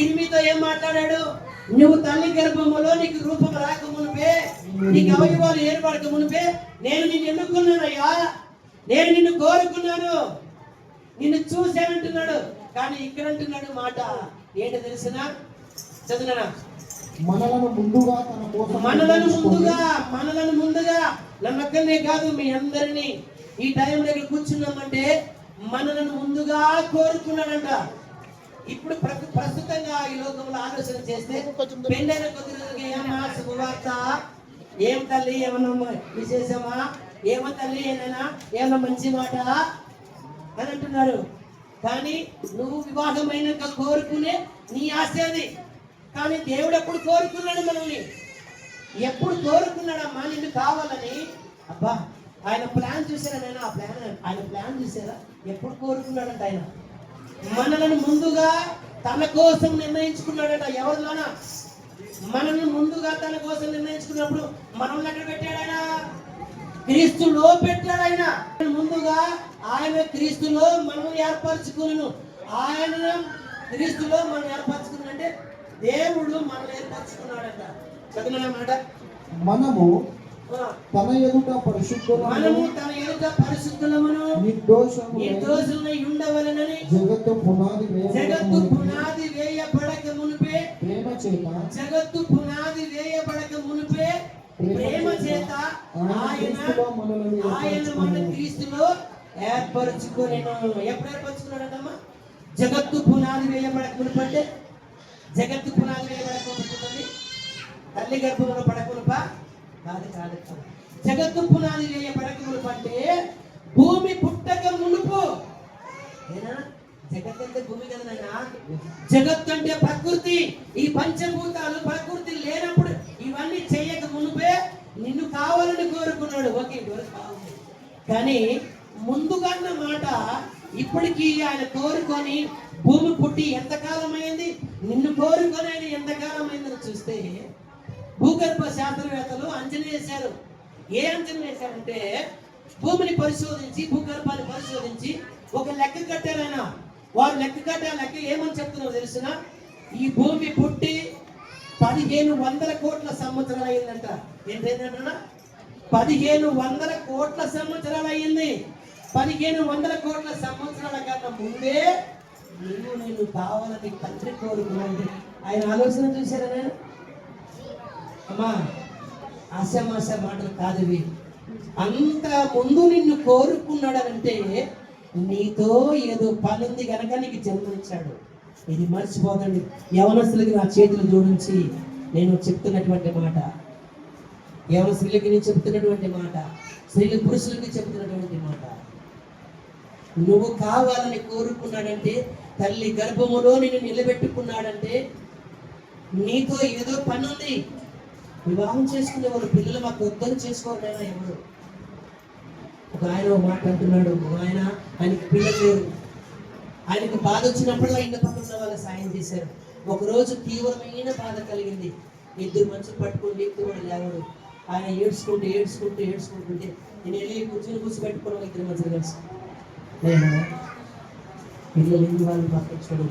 ఇర్మీతో ఏం మాట్లాడాడు? నువ్వు తల్లి గర్భములో నీకు రూపం రాక మునిపే, నీకు అవయవాలు ఏర్పడక మునిపే నేను నిన్ను ఎన్నుకున్నానయ్యా, నేను నిన్ను కోరుకున్నాను, నిన్ను చూశానంటున్నాడు. కానీ ఇక్కడ అంటున్నాడు మాట ఏంటో తెలిసిన? చదువునా, మనలను ముందుగా నన్నొక్కనే కాదు మీ అందరినీ ఈ టైం దగ్గర కూర్చున్నామంటే మనలను ముందుగా కోరుకున్నాడంట. ఇప్పుడు ప్రస్తుతంగా ఈ లోకంలో ఆలోచన చేస్తే పెళ్ళైన కొద్ది రోజులకి ఏమన్నా శుభవార్త, ఏం తల్లి ఏమన్నా విశేషమా, ఏమో తల్లి ఏమన్నా మంచి మాట అని అంటున్నారు. కానీ నువ్వు వివాహమైనాక కోరుకునే నీ ఆశ అది. కానీ దేవుడు ఎప్పుడు కోరుకున్నాడు మనల్ని? ఎప్పుడు కోరుకున్నాడమ్మా నిన్ను కావాలని? అబ్బా ఆయన ప్లాన్ చూసారా? నేను ఆయన ప్లాన్ చూసారా? ఎప్పుడు కోరుకున్నాడంట ఆయన మనల్ని ముందుగా తన కోసం నిర్ణయించుకున్నాడట. ఎవరిలోనా? మనల్ని ముందుగా తన కోసం నిర్ణయించుకున్నప్పుడు మనల్ని ఎక్కడ పెట్టాడు ఆయన? క్రీస్తులో పెట్టాడు ఆయన. ముందుగా ఆయన క్రీస్తులో మనం ఏర్పరచుకున్నాను. ఆయన క్రీస్తులో మనం ఏర్పరచుకున్నంటే దేవుడు మనల్ని ఏర్పరచుకున్నాడట. చదివిన మాట, మనము తన ఎదుట పరిశుద్ధులమును నిర్దోషులై ఉండవలెనని జగత్తు పునాది వేయబడక మునిపే ప్రేమ చేత ఆయన మన క్రీస్తులో ఏర్పరచుకునేను. ఎప్పుడు ఏర్పరచుకున్నాడమ్మా? జగత్తు పునాది వేయబడక మునిపంటే జగత్తు పునాది వేయబడక మునుపుతుంది తల్లి గర్భంలో పడకునుపా కాదు. జగత్తు పునాది వేయబడక మునుపంటే భూమి పుట్టక మునుపు. ఏనా జగత్ అంటే భూమి కదనైనా? జగత్తు అంటే ప్రకృతి. ఈ పంచభూతాలు ప్రకృతి లేనప్పుడు ఇవన్నీ చేయక మునుపే నిన్ను కావాలని కోరుకున్నాడు. ఓకే, కానీ ముందుగాన్న మాట ఇప్పటికీ ఆయన కోరుకొని భూమి పుట్టి ఎంతకాలం అయింది? నిన్ను కోరుకొని ఆయన ఎంతకాలం అయిందని చూస్తే భూగర్భ శాస్త్రవేత్తలు అంచనా వేశారు. ఏ అంచనా వేశారంటే భూమిని పరిశోధించి భూగర్భాన్ని పరిశోధించి ఒక లెక్క కట్టారైనా. వారు లెక్క కట్టే లెక్క ఏమని చెప్తున్నారో తెలిసిన? ఈ భూమి పుట్టి 1500 కోట్ల సంవత్సరాలు అయిందంట. ఏంటంటే 1500 కోట్ల సంవత్సరాలు అయ్యింది. 1500 కోట్ల సంవత్సరాల కన్నా ముందే నేను కావాలని తండ్రి కోరుకున్నాను. ఆయన ఆలోచన చూశారా? నేను అమ్మా ఆశమాశ మాటలు కాదువి. అంత ముందు నిన్ను కోరుకున్నాడనంటే నీతో ఏదో పనుంది కనుక నీకు జన్మనిచ్చాడు. ఇది మర్చిపోదండి. యవనస్తులకి నా చేతులు జోడించి నేను చెప్తున్నటువంటి మాట, యవనస్తులకి నేను చెప్తున్నటువంటి మాట, స్త్రీలు పురుషులకి చెప్తున్నటువంటి మాట. నువ్వు కావాలని కోరుకున్నాడంటే, తల్లి గర్భములో నిన్ను నిలబెట్టుకున్నాడంటే నీతో ఏదో పని ఉంది. వివాహం చేసుకునే వాళ్ళు పిల్లలు మాకు వద్దని చేసుకోవాలైనా ఎవరు? ఒక ఆయన మాట అంటున్నాడు. ఆయనకి పిల్లలు లేరు. ఆయనకు బాధ వచ్చినప్పుడల్లా ఇంటి పక్కన వాళ్ళు సాయం చేశారు. ఒకరోజు తీవ్రమైన బాధ కలిగింది. 2 మనుషులు పట్టుకుని లేపుతూ లేవడు. ఆయన ఏడ్చుకుంటుంటే నేను వెళ్ళి కూర్చోబెట్టుకుని 2 మనుషులు కలిసి నేను పిల్లలు లేని వాళ్ళని పట్టించుకోవడం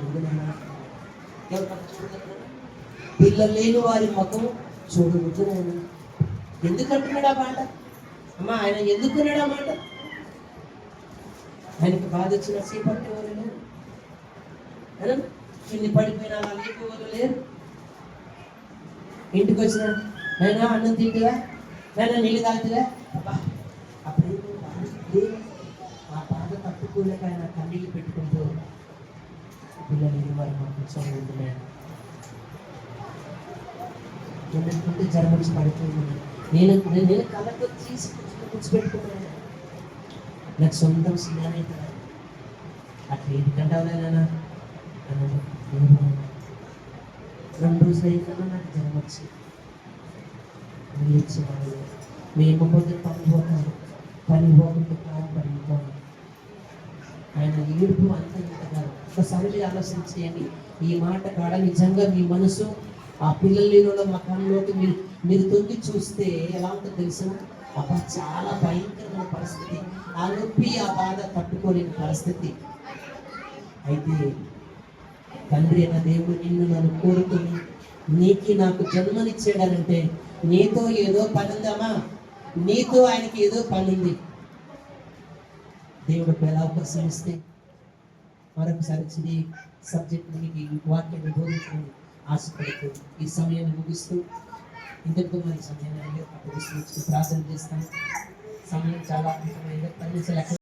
ఎవరు పట్టించుకుంటున్నారు? పిల్లలు లేని వారి ముఖం చూడవద్దు. నేను ఎందుకంటున్నాడు ఆ మాట? అమ్మా ఆయన ఎందుకున్నాడు ఆ మాట? ఆయనకి బాధ వచ్చిన చేపట్టేవారు లేరు, కింది పడిపోయిన అలా లేపేవారు లేరు. ఇంటికి వచ్చిన నైనా అన్నం తింటువా, నైనా నీళ్ళు తాగుతువా, అప్పుడు ఆ బాధ తప్పుకోలేక ఆయన కన్నీళ్ళు పెట్టుకుంటూ పిల్లలు వారి మాకు చదువుతున్నాడు. ఎందుకంటే జ్వరం వచ్చి పడిపోయింది. నేను కళ్ళతో తీసి కూర్చోబెట్టుకున్నాను. నాకు సొంతం సినిమానే కదా. అట్లా ఎందుకంటావులేనా? 2 రోజులు అయిందన్నా నాకు జ్వరం వచ్చి వచ్చేవాళ్ళు. మేము పోతే పని పోతుంటే కాదు పడిపోతాను. ఆయన ఏడుపు అంత ఇంత కాదు. ఒకసారి ఆలోచన చేయండి. ఈ మాట కాడ నిజంగా మీ మనసు ఆ పిల్లలు లేని మకంలోకి మీరు తొంగి చూస్తే ఎలా ఉంటుందో తెలుసు? అబ్బా చాలా భయంకరమైన పరిస్థితి. ఆ నొప్పి ఆ బాధ తట్టుకోలేని పరిస్థితి. అయితే తండ్రి అయిన దేవుడు నిన్ను నన్ను కోరుకుని నీకు నాకు జన్మనిచ్చాడనంటే నీతో ఏదో పని ఉందమ్మా, నీతో ఆయనకి ఏదో పని ఉంది. దేవుడు ఎలా అవకాశం ఇస్తే మరొకసారి ఈ సబ్జెక్ట్ మీకు ఈ వాక్యాన్ని బోధించడం ఆశపడుతూ ఈ సమయాన్ని ముగిస్తూ ఇంతటితో మరి సమయాన్ని అప్పగిస్తూ ప్రార్థన చేస్తాను. సమయం చాలా అద్భుతమైంది. 10 నిమిషాలు